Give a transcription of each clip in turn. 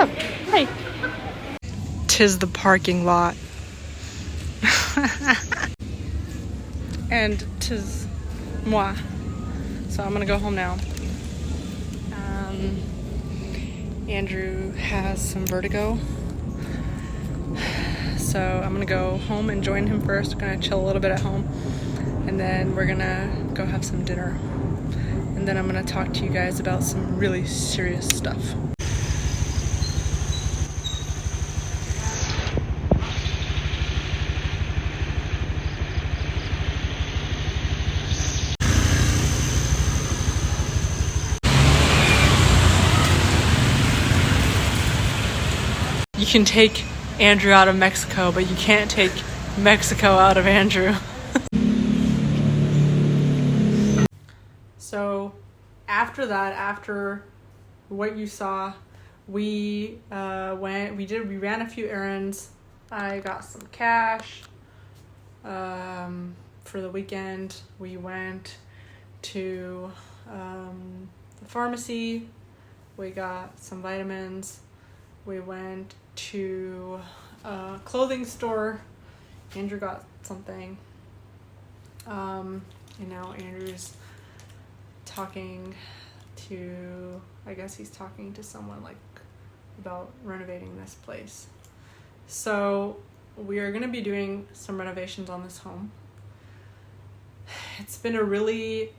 up. Hi. 'Tis the parking lot. And 'tis moi. So I'm gonna go home now. Andrew has some vertigo. So I'm gonna go home and join him first. We're gonna chill a little bit at home. And then we're gonna go have some dinner. And then I'm gonna talk to you guys about some really serious stuff. You can take Andrew out of Mexico, but you can't take Mexico out of Andrew. So after that, after what you saw, we ran a few errands. I got some cash for the weekend. We went to the pharmacy. We got some vitamins. We went to a clothing store. Andrew got something. Andrew's talking to, I guess he's talking to someone about renovating this place. So we are going to be doing some renovations on this home. It's been a really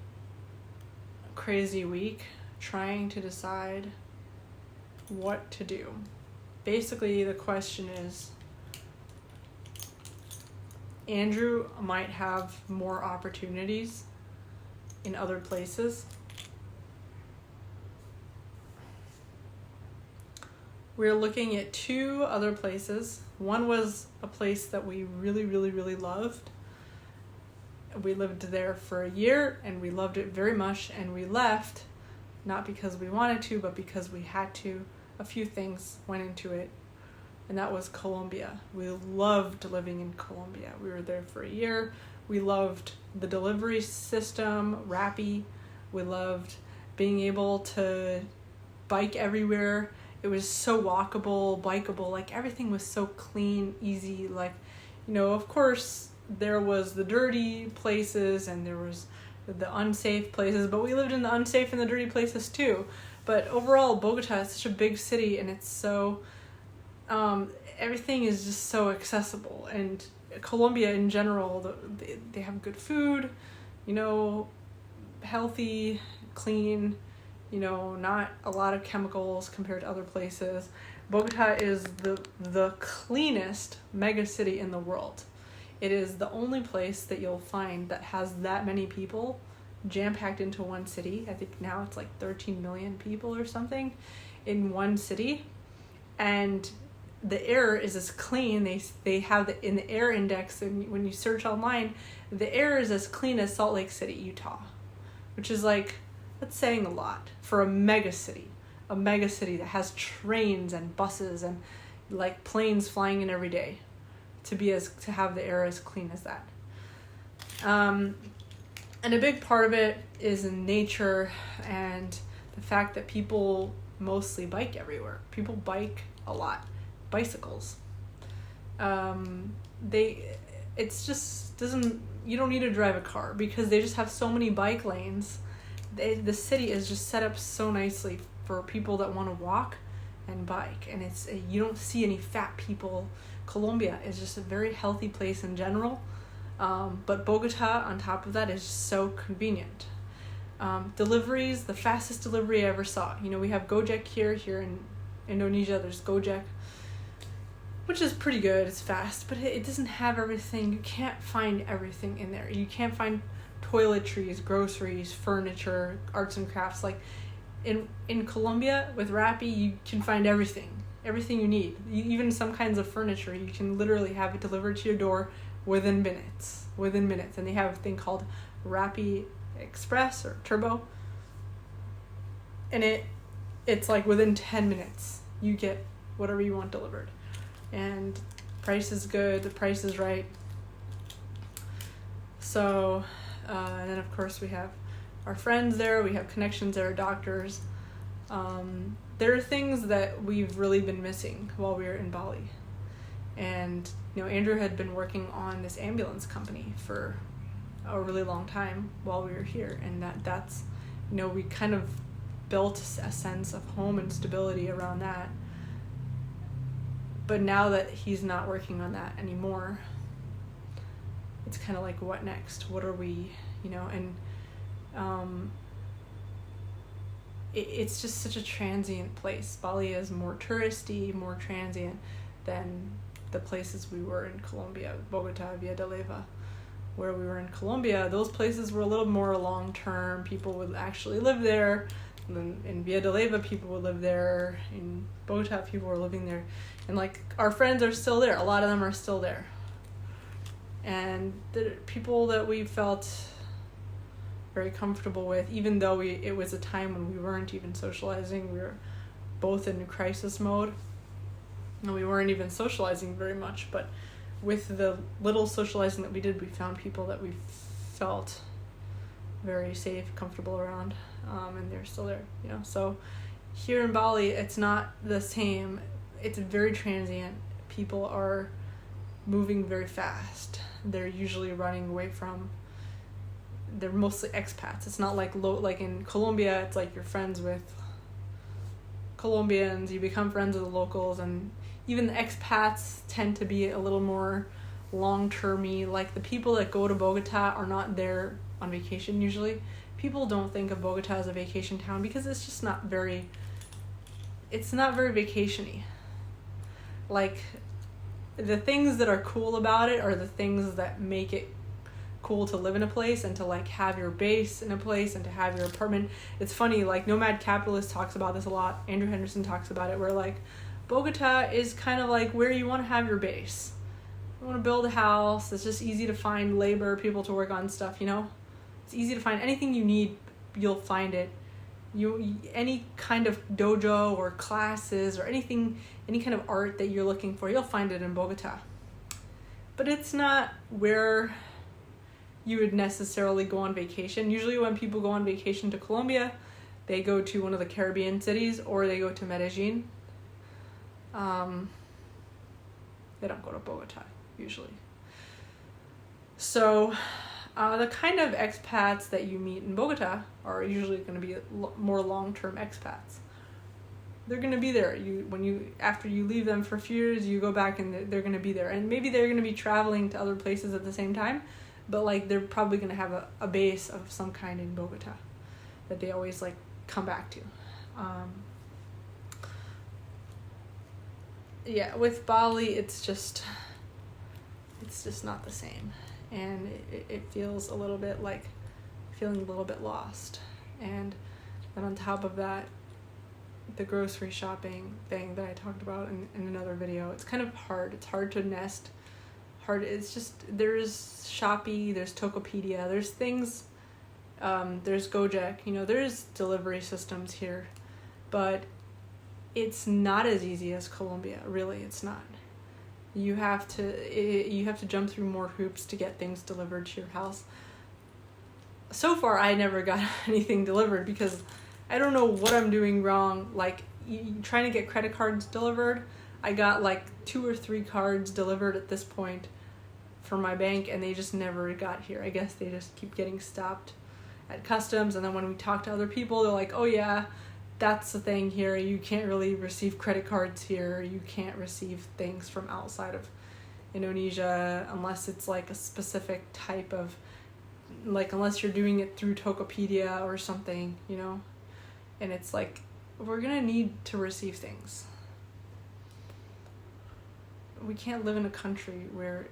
crazy week trying to decide what to do. Basically, the question is, Andrew might have more opportunities in other places. We're looking at 2 other places. One was a place that we really, really, really loved. We lived there for a year and we loved it very much, and we left not because we wanted to, but because we had to. A few things went into it, and that was Colombia. We loved living in Colombia. We were there for a year. We loved the delivery system, Rappi. We loved being able to bike everywhere. It was so walkable, bikeable, everything was so clean, easy. Of course, there was the dirty places and there was the unsafe places, but we lived in the unsafe and the dirty places too. But overall, Bogota is such a big city, and it's so, everything is just so accessible. And Colombia in general, they have good food, healthy, clean, not a lot of chemicals compared to other places. Bogota is the cleanest mega city in the world. It is the only place that you'll find that has that many people jam-packed into one city. I think now it's 13 million people or something in one city, and the air is as clean. They have in the air index, and when you search online, the air is as clean as Salt Lake City, Utah, which is that's saying a lot for a mega city that has trains and buses and planes flying in every day, to have the air as clean as that. And a big part of it is in nature and the fact that people mostly bike everywhere. People bike a lot. Bicycles. You don't need to drive a car because they just have so many bike lanes. The city is just set up so nicely for people that want to walk and bike. And you don't see any fat people. Colombia is just a very healthy place in general. But Bogota, on top of that, is so convenient. Deliveries, the fastest delivery I ever saw. We have Gojek here in Indonesia. There's Gojek, which is pretty good. It's fast, but it doesn't have everything. You can't find everything in there. You can't find toiletries, groceries, furniture, arts and crafts. In Colombia, with Rappi, you can find everything you need. Even some kinds of furniture, you can literally have it delivered to your door within minutes, and they have a thing called Rappi Express or Turbo, and it's within 10 minutes you get whatever you want delivered, and price is good, the price is right. So and then of course we have our friends there, we have connections there, doctors, there are things that we've really been missing while we were in Bali. And, Andrew had been working on this ambulance company for a really long time while we were here. And that's, we kind of built a sense of home and stability around that. But now that he's not working on that anymore, it's kind of like, what next? What are we, and it's just such a transient place. Bali is more touristy, more transient than the places we were in Colombia, Bogota, Villa de Leyva. Where we were in Colombia, those places were a little more long-term. People would actually live there. In Villa de Leyva, people would live there. In Bogota, people were living there. And, our friends are still there. A lot of them are still there. And the people that we felt very comfortable with, even though it was a time when we weren't even socializing. We were both in crisis mode. And we weren't even socializing very much. But with the little socializing that we did, we found people that we felt very safe, comfortable around, and they're still there, So here in Bali, it's not the same. It's very transient. People are moving very fast. They're usually running away from. They're mostly expats. It's not like in Colombia. It's like you're friends with Colombians. You become friends with the locals, and even the expats tend to be a little more long-termy. Like the people that go to Bogota are not there on vacation usually. People don't think of Bogota as a vacation town because it's just not very vacation-y. Like the things that are cool about it are the things that make it cool to live in a place and to have your base in a place and to have your apartment. It's funny, Nomad Capitalist talks about this a lot. Andrew Henderson talks about it, where Bogota is kind of where you want to have your base. You want to build a house. It's just easy to find labor, people to work on stuff, It's easy to find anything you need, you'll find it. Any kind of dojo or classes or anything, any kind of art that you're looking for, you'll find it in Bogota. But it's not where you would necessarily go on vacation. Usually when people go on vacation to Colombia, they go to one of the Caribbean cities or they go to Medellin. They don't go to Bogota, usually. So, the kind of expats that you meet in Bogota are usually going to be more long-term expats. They're going to be there. After you leave them for a few years, you go back and they're going to be there. And maybe they're going to be traveling to other places at the same time, but they're probably going to have a base of some kind in Bogota that they always come back to. Yeah, with Bali, it's just not the same, and it feels a little bit feeling a little bit lost. And then on top of that, the grocery shopping thing that I talked about in another video, it's kind of hard. It's hard to nest. It's just, there's Shopee, there's Tokopedia, there's things, there's Gojek, there's delivery systems here, but it's not as easy as Colombia. Really, it's not. You have to jump through more hoops to get things delivered to your house. So far, I never got anything delivered because I don't know what I'm doing wrong. Trying to get credit cards delivered, I got 2 or 3 cards delivered at this point from my bank, and they just never got here. I guess they just keep getting stopped at customs, and then when we talk to other people, they're like, oh yeah, that's the thing here. You can't really receive credit cards here. You can't receive things from outside of Indonesia unless it's a specific type of, unless you're doing it through Tokopedia or something, And it's we're gonna need to receive things. We can't live in a country where,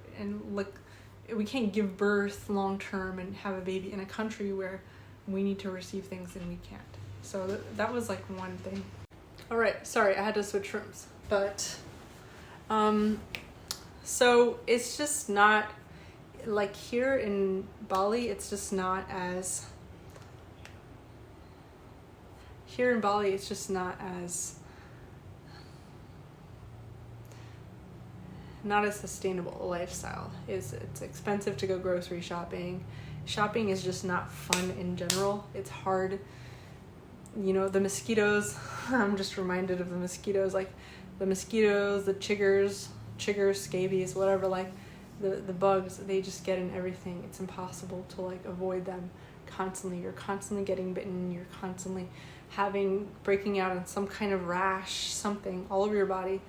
we can't give birth long term and have a baby in a country where we need to receive things and we can't. So that was one thing. All right, sorry, I had to switch rooms, but so it's just not here in Bali. It's just not as. Here in Bali, it's just not as sustainable a lifestyle. It's expensive to go grocery shopping. Shopping is just not fun in general. It's hard the mosquitoes. I'm just reminded of the mosquitoes, like the mosquitoes, the chiggers, scabies, whatever, like the bugs, they just get in everything. It's impossible to like avoid them constantly. You're constantly getting bitten. You're constantly breaking out in some kind of rash, something all over your body.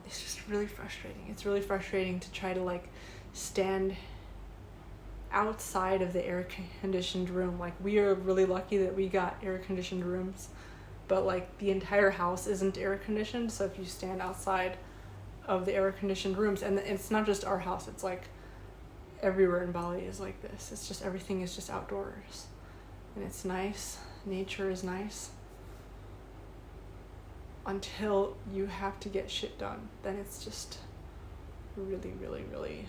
It's just really frustrating. It's really frustrating to try to like stand outside of the air-conditioned room. Like, we are really lucky that we got air-conditioned rooms, but like the entire house isn't air-conditioned. So if you stand outside of the air-conditioned rooms, and it's not just our house, it's like everywhere in Bali is like this. It's just, everything is just outdoors, and it's nice. Nature is nice until you have to get shit done. Then it's just really, really, really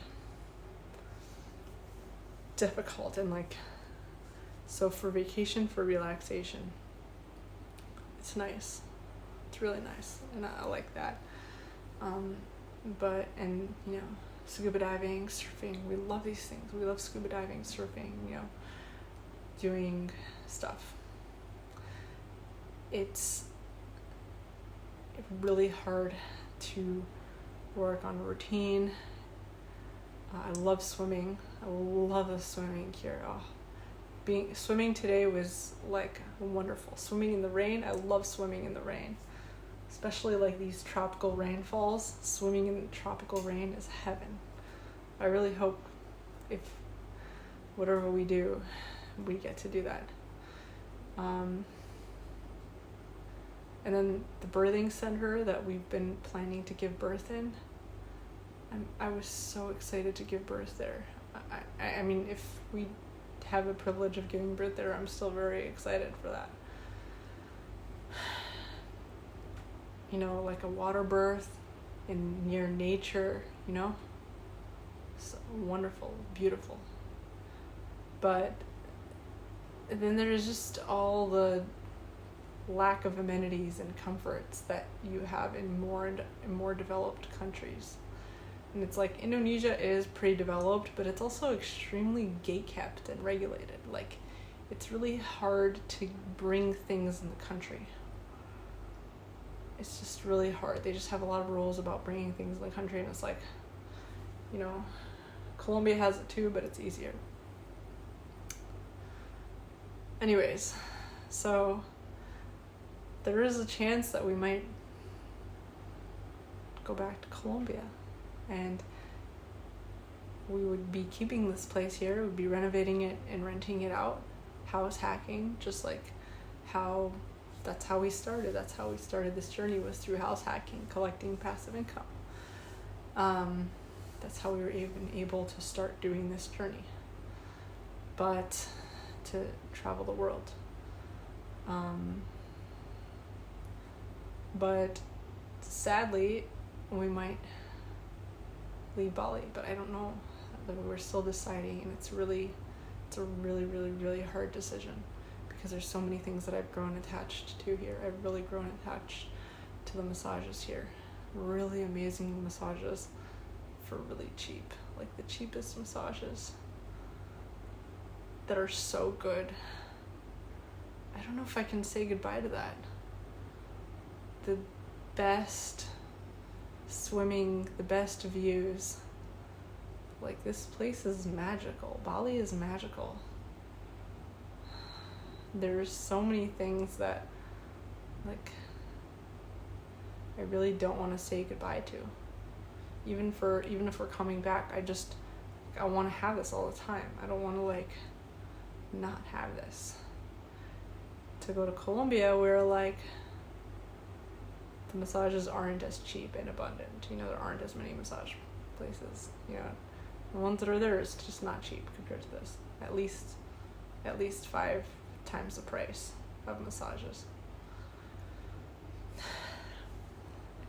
difficult. And like, so for vacation, for relaxation, it's nice. It's really nice, and I like that. And scuba diving, surfing, we love these things. We love scuba diving, surfing, doing stuff. It's really hard to work on a routine. I love swimming. I love the swimming here. Swimming today was like wonderful. Swimming in the rain. I love swimming in the rain, especially like these tropical rainfalls. Swimming in tropical rain is heaven. I really hope, if whatever we do, we get to do that. And then the birthing center that we've been planning to give birth in, I was so excited to give birth there. I mean, if we have the privilege of giving birth there, I'm still very excited for that. Like a water birth near nature, so wonderful, beautiful. But then there's just all the lack of amenities and comforts that you have in more developed countries. And it's like, Indonesia is pretty developed, but it's also extremely gate-kept and regulated. Like, it's really hard to bring things in the country. It's just really hard. They just have a lot of rules about bringing things in the country, and it's like, Colombia has it too, but it's easier. Anyways, so there is a chance that we might go back to Colombia, and we would be keeping this place here. We'd be renovating it and renting it out, house hacking, just like that's how we started. That's how we started this journey, was through house hacking, collecting passive income. That's how we were even able to start doing this journey, but to travel the world. But sadly, we might leave Bali, but I don't know. We're still deciding, and it's a really, really, really hard decision, because there's so many things that I've grown attached to here. I've really grown attached to the massages here. Really amazing massages for really cheap, like the cheapest massages that are so good. I don't know if I can say goodbye to that. The best swimming, the best views. Like, this place is magical. Bali is magical. There's so many things that, like, I really don't want to say goodbye to. Even if we're coming back, I want to have this all the time. I don't want to, like, not have this. To go to Colombia, where, like, the massages aren't as cheap and abundant. There aren't as many massage places. The ones that are there is just not cheap compared to this. At least 5 times the price of massages.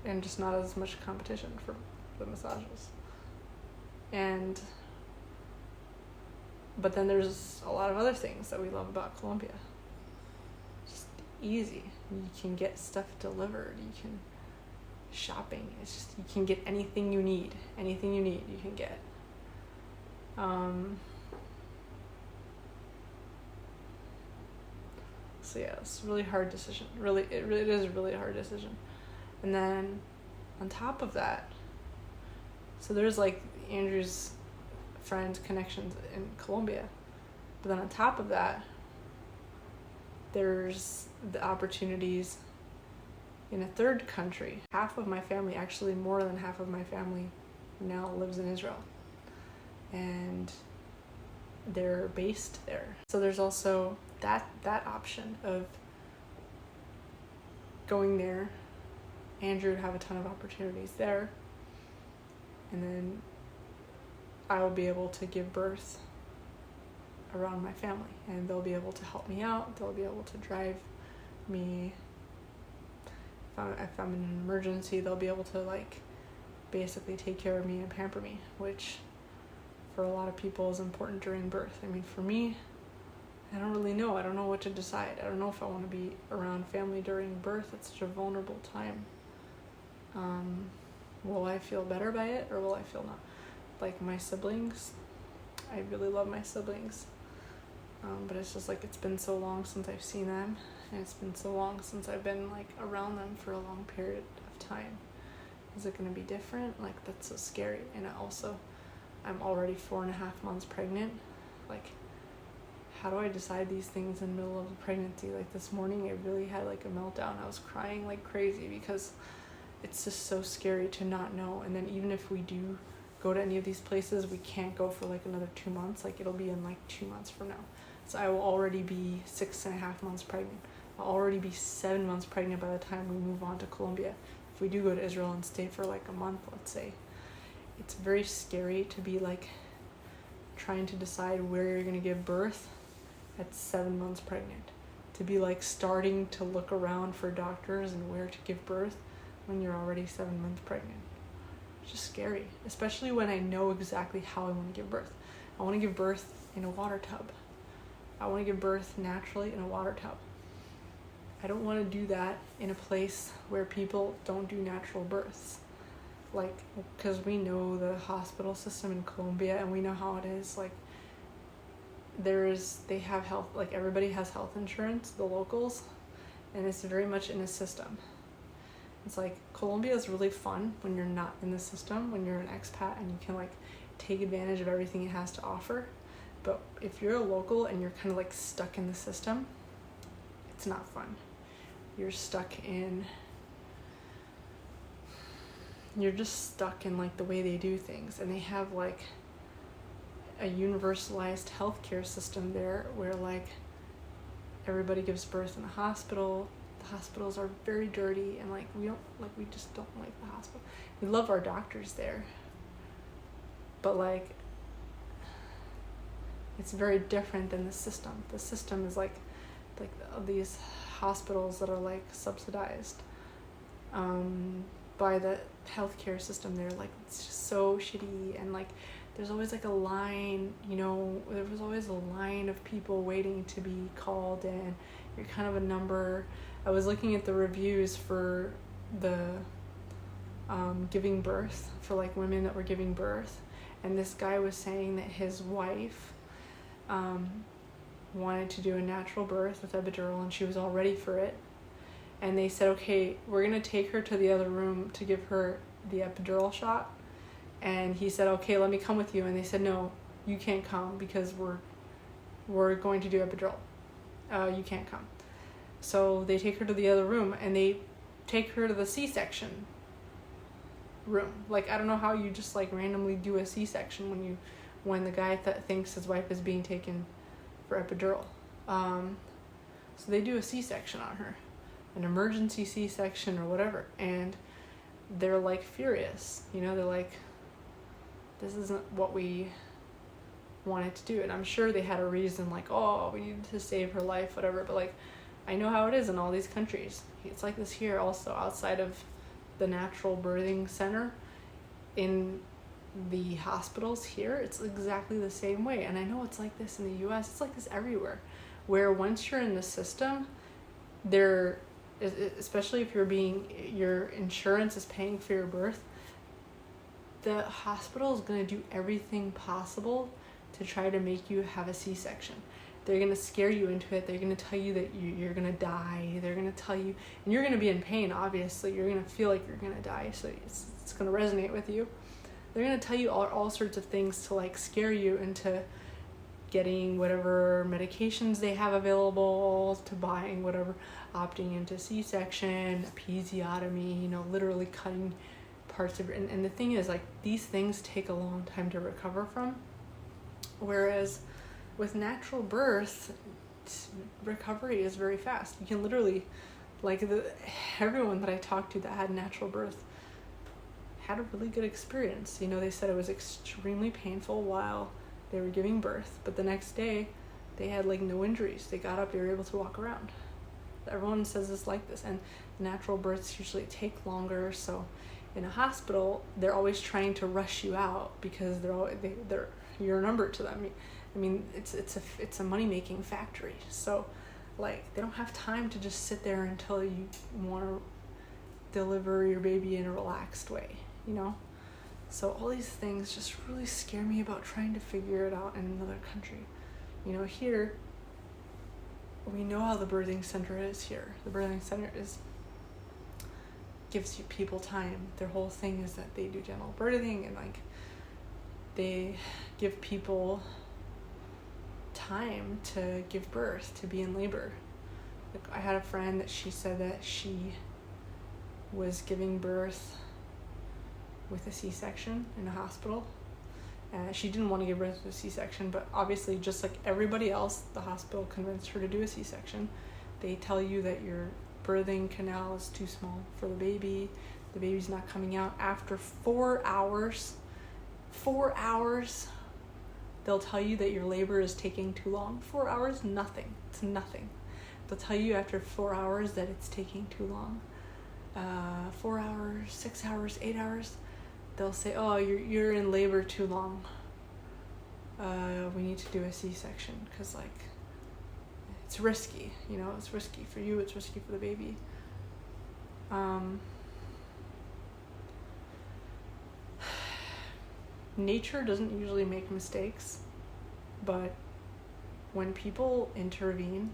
And just not as much competition for the massages. But then there's a lot of other things that we love about Colombia. Just easy. You can get stuff delivered. You can shopping. It's just, you can get anything you need. Anything you need, you can get. So yeah, it's a really hard decision. It is a really hard decision. And then on top of that, so there's like Andrew's friends connections in Colombia, but then on top of that, there's the opportunities in a third country. Half of my family, actually more than half of my family, now lives in Israel, and they're based there. So there's also that option of going there. Andrew would have a ton of opportunities there, and then I will be able to give birth around my family, and they'll be able to help me out. They'll be able to drive me if I'm in an emergency. They'll be able to like basically take care of me and pamper me, which for a lot of people is important during birth. I mean, for me, I don't really know. I don't know what to decide. I don't know if I want to be around family during birth. It's such a vulnerable time. Will I feel better by it, or will I feel not? Like my siblings, I really love my siblings, but it's just like it's been so long since I've seen them, and it's been so long since I've been like around them for a long period of time. Is it going to be different? Like, that's so scary. And I'm already 4.5 months pregnant. Like, how do I decide these things in the middle of a pregnancy? Like this morning I really had like a meltdown. I was crying like crazy because it's just so scary to not know. And then even if we do go to any of these places, we can't go for like another 2 months. Like, it'll be in like 2 months from now. So I will already be 6.5 months pregnant. I'll already be 7 months pregnant by the time we move on to Colombia. If we do go to Israel and stay for like a month, let's say, it's very scary to be like trying to decide where you're going to give birth at 7 months pregnant. To be like starting to look around for doctors and where to give birth when you're already 7 months pregnant. It's just scary, especially when I know exactly how I want to give birth. I want to give birth in a water tub. I want to give birth naturally in a water tub. I don't want to do that in a place where people don't do natural births. Like, because we know the hospital system in Colombia, and we know how it is. Like, they have health, like everybody has health insurance, the locals, and it's very much in a system. It's like, Colombia is really fun when you're not in the system, when you're an expat and you can like take advantage of everything it has to offer. But if you're a local and you're kind of like stuck in the system, it's not fun. You're just stuck in like the way they do things. And they have like a universalized healthcare system there where like everybody gives birth in the hospital. The hospitals are very dirty, and like we just don't like the hospital. We love our doctors there, but like it's very different than the system. The system is like these hospitals that are like subsidized by the healthcare system there. Like, it's just so shitty, and like there's always like a line, there was always a line of people waiting to be called in. You're kind of a number. I was looking at the reviews for the giving birth, for like women that were giving birth, and this guy was saying that his wife wanted to do a natural birth with epidural, and she was all ready for it. And they said, okay, we're going to take her to the other room to give her the epidural shot. And he said, okay, let me come with you. And they said, no, you can't come because we're going to do epidural. You can't come. So they take her to the other room, and they take her to the C-section room. Like, I don't know how you just like randomly do a C-section when the guy thinks his wife is being taken for epidural. So they do a C-section on her, an emergency C-section or whatever, and they're like furious. They're like, this isn't what we wanted to do. And I'm sure they had a reason, like, oh, we needed to save her life, whatever. But like, I know how it is in all these countries. It's like this here also, outside of the natural birthing center. In the hospitals here, it's exactly the same way. And I know it's like this in the US, it's like this everywhere, where once you're in the system, especially if your insurance is paying for your birth, the hospital is going to do everything possible to try to make you have a C-section. they're going to scare you into it. They're going to tell you that you're going to die. They're going to tell you, and you're going to be in pain, obviously. You're going to feel like you're going to die, so it's going to resonate with you. They're going to tell you all sorts of things to like scare you into getting whatever medications they have available, to buying whatever, opting into C-section, episiotomy, literally cutting parts of it. And the thing is, like, these things take a long time to recover from. Whereas with natural birth, recovery is very fast. You can literally, like, everyone that I talked to that had natural birth had a really good experience. They said it was extremely painful while they were giving birth, but the next day they had like no injuries. They got up, they were able to walk around. Everyone says it's like this, and natural births usually take longer. So in a hospital, they're always trying to rush you out because you're a number to them. I mean, it's a money-making factory. So like, they don't have time to just sit there until you want to deliver your baby in a relaxed way, So all these things just really scare me about trying to figure it out in another country. Here, we know how the birthing center is here. The birthing center gives you people time. Their whole thing is that they do gentle birthing, and like, they give people time to give birth, to be in labor. Like, I had a friend that she said that she was giving birth with a C-section in a hospital. She didn't want to give birth with a C-section, but obviously, just like everybody else, the hospital convinced her to do a C-section. They tell you that your birthing canal is too small for the baby's not coming out. After 4 hours, they'll tell you that your labor is taking too long. 4 hours, nothing. It's nothing. They'll tell you after 4 hours that it's taking too long. 4 hours, 6 hours, 8 hours, they'll say, oh, you're in labor too long. We need to do a C-section because, like, it's risky. It's risky for you. It's risky for the baby. Nature doesn't usually make mistakes, but when people intervene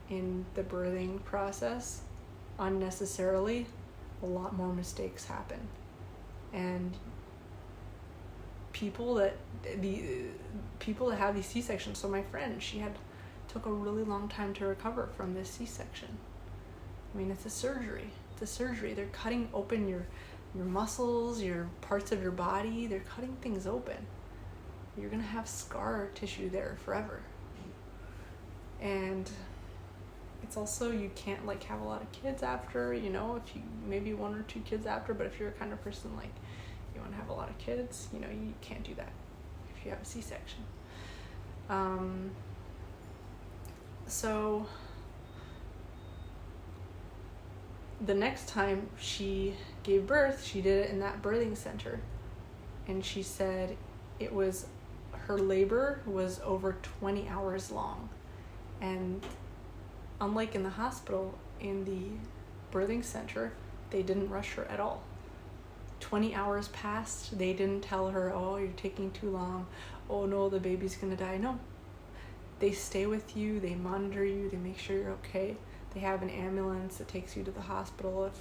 in the birthing process unnecessarily, a lot more mistakes happen. And people that have these C-sections, so my friend, she took a really long time to recover from this C-section. I mean, it's a surgery. They're cutting open your muscles, your parts of your body. They're cutting things open. You're gonna have scar tissue there forever. And it's also, you can't like have a lot of kids after, if you, maybe 1 or 2 kids after, but if you're a kind of person like you want to have a lot of kids, you can't do that if you have a C-section. So the next time she gave birth, she did it in that birthing center, and she said her labor was over 20 hours long. And unlike in the hospital, in the birthing center, they didn't rush her at all. 20 hours passed, they didn't tell her, oh, you're taking too long, oh no, the baby's gonna die. No. They stay with you, they monitor you, they make sure you're okay. They have an ambulance that takes you to the hospital if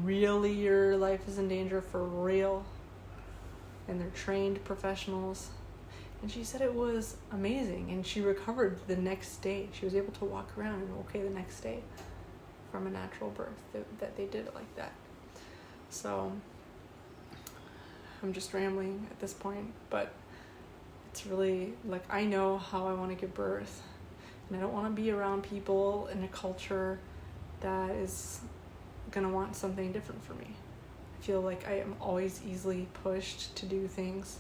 really your life is in danger for real. And they're trained professionals. And she said it was amazing, and she recovered the next day. She was able to walk around and okay the next day from a natural birth, that they did it like that. So I'm just rambling at this point, but it's really like, I know how I want to give birth, and I don't want to be around people in a culture that is gonna want something different for me. I feel like I am always easily pushed to do things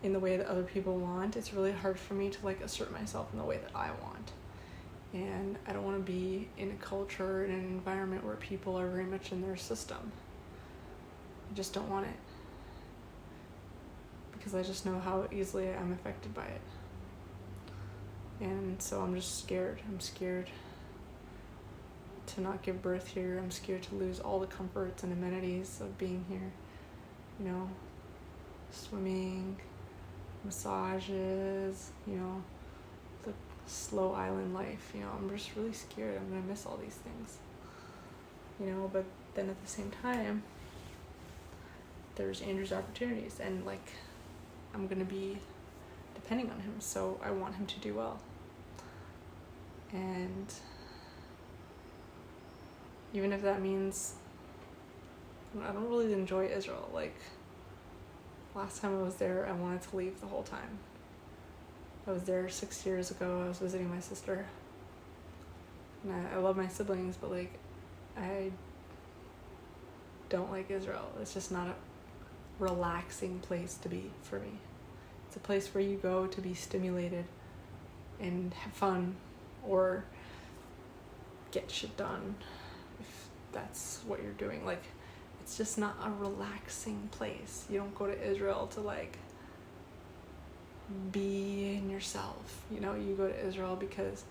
in the way that other people want. It's really hard for me to like assert myself in the way that I want. And I don't want to be in a culture, in an environment where people are very much in their system. I just don't want it. Because I just know how easily I'm affected by it. And so I'm just scared. I'm scared to not give birth here. I'm scared to lose all the comforts and amenities of being here. Swimming, massages, the slow island life, you know. I'm just really scared I'm gonna miss all these things, you know. But then at the same time, there's Andrew's opportunities, and like I'm gonna be depending on him, so I want him to do well. And even if that means I don't really enjoy Israel. Like, last time I was there, I wanted to leave the whole time. I was there 6 years ago. I was visiting my sister. And I love my siblings, but like, I don't like Israel. It's just not a relaxing place to be for me. It's a place where you go to be stimulated and have fun or get shit done, if that's what you're doing. Like, it's just not a relaxing place. You don't go to Israel to like be in yourself, you know. You go to Israel because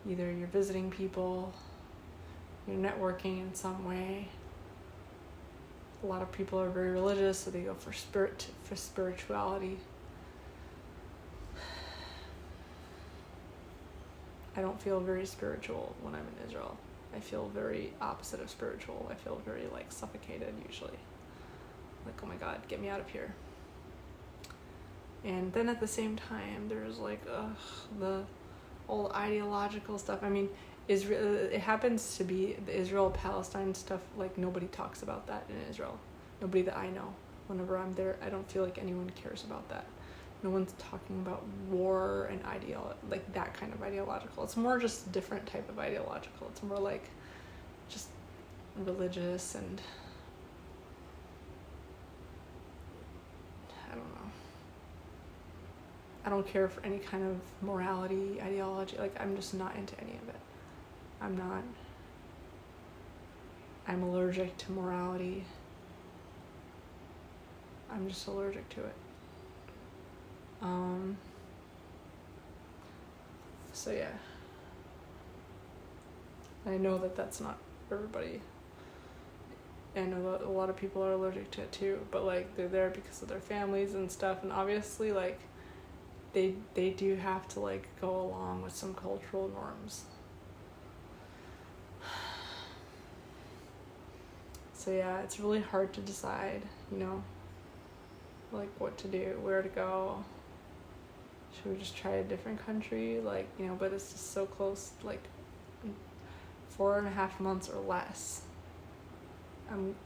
either you're visiting people, you're networking in some way. A lot of people are very religious, so they go for spirituality. I don't feel very spiritual when I'm in Israel. I feel very opposite of spiritual. I feel very like suffocated usually. Like, oh my God, get me out of here. And then at the same time, there's like the old ideological stuff. I mean, Israel, it happens to be the Israel-Palestine stuff. Like, nobody talks about that in Israel. Nobody that I know. Whenever I'm there, I don't feel like anyone cares about that. No one's talking about war and like that kind of ideological. It's more just a different type of ideological. It's more like just religious, and I don't know. I don't care for any kind of morality, ideology. Like, I'm just not into any of it. I'm allergic to morality. I'm just allergic to it. So yeah, I know that that's not for everybody. I know that a lot of people are allergic to it too, but like, they're there because of their families and stuff, and obviously like they do have to like go along with some cultural norms. So yeah, it's really hard to decide, you know, like what to do, where to go. Should we just try a different country? Like, you know, but it's just so close, like 4.5 months or less. I'm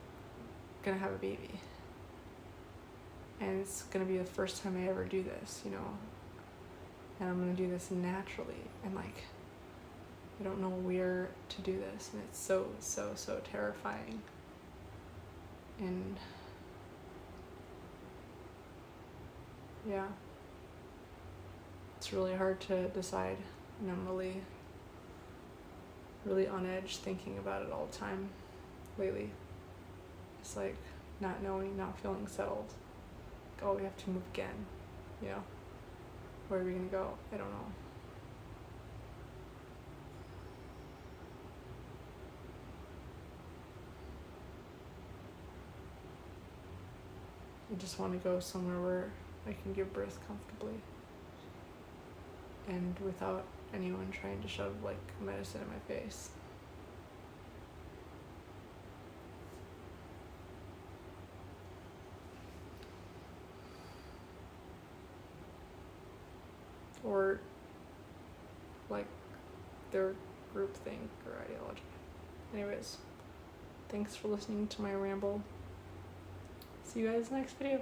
gonna have a baby. And it's gonna be the first time I ever do this, you know. And I'm gonna do this naturally. And like, I don't know where to do this. And it's so terrifying. And yeah. It's really hard to decide, and I'm really on edge thinking about it all the time lately. It's like not knowing, not feeling settled. Like, oh, we have to move again, you know? Where are we gonna go? I don't know. I just want to go somewhere where I can give birth comfortably. And without anyone trying to shove like medicine in my face. Or like their groupthink or ideology. Anyways, thanks for listening to my ramble. See you guys next video.